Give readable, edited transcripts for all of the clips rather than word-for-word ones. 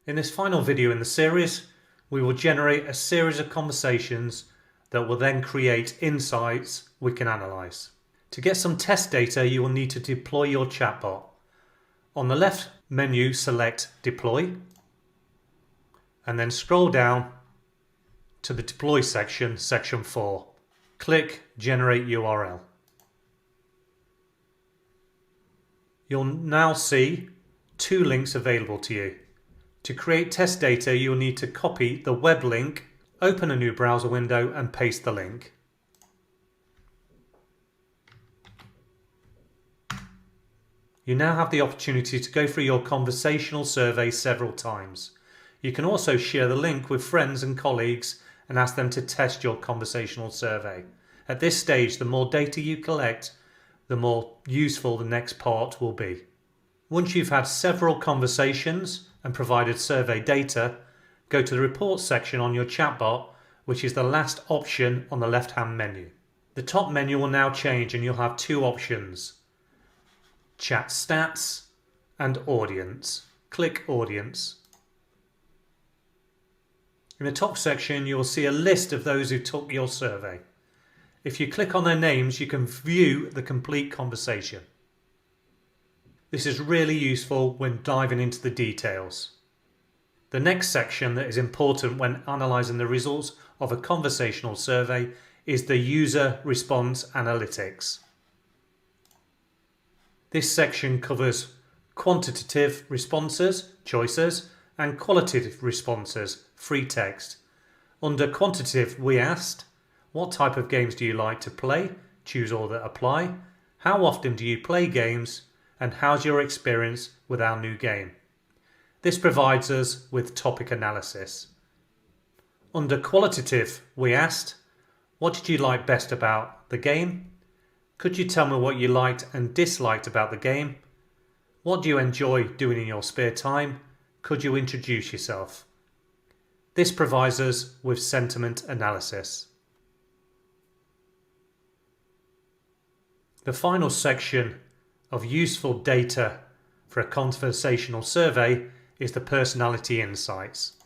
In this final video in the series, we will generate a series of conversations that will then create insights we can analyze. To get some test data, you will need to deploy your chatbot. On the left menu, select Deploy, and then scroll down to the Deploy section, section 4. Click Generate URL. You'll now see two links available to you. To create test data, you'll need to copy the web link, open a new browser window and paste the link. You now have the opportunity to go through your conversational survey several times. You can also share the link with friends and colleagues and ask them to test your conversational survey. At this stage, the more data you collect, the more useful the next part will be. Once you've had several conversations and provided survey data, go to the Reports section on your chatbot, which is the last option on the left-hand menu. The top menu will now change and you'll have two options: Chat Stats and Audience. Click Audience. In the top section, you will see a list of those who took your survey. If you click on their names, you can view the complete conversation. This is really useful when diving into the details. The next section that is important when analysing the results of a conversational survey is the User Response Analytics. This section covers quantitative responses, choices, and qualitative responses, free text. Under quantitative, we asked, what type of games do you like to play? Choose all that apply. How often do you play games? And how's your experience with our new game? This provides us with topic analysis. Under qualitative, we asked, what did you like best about the game? Could you tell me what you liked and disliked about the game? What do you enjoy doing in your spare time? Could you introduce yourself? This provides us with sentiment analysis. The final section of useful data for a conversational survey is the personality insights.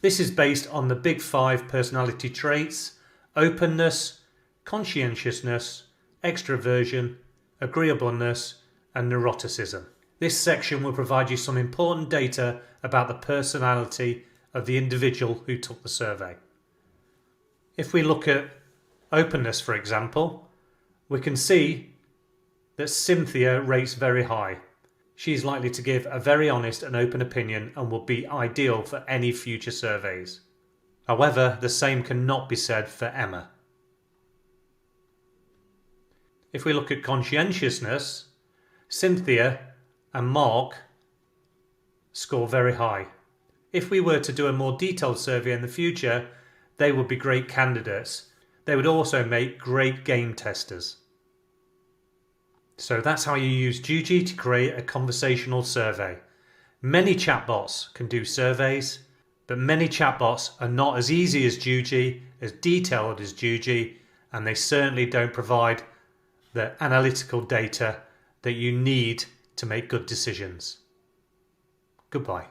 This is based on the big 5 personality traits: openness, conscientiousness, extroversion, agreeableness, and neuroticism. This section will provide you some important data about the personality of the individual who took the survey. If we look at openness, for example, we can see that Cynthia rates very high. She's likely to give a very honest and open opinion and will be ideal for any future surveys. However, the same cannot be said for Emma. If we look at conscientiousness, Cynthia and Mark score very high. If we were to do a more detailed survey in the future, they would be great candidates. They would also make great game testers. So that's how you use Juji to create a conversational survey. Many chatbots can do surveys, but many chatbots are not as easy as Juji, as detailed as Juji, and they certainly don't provide the analytical data that you need to make good decisions. Goodbye.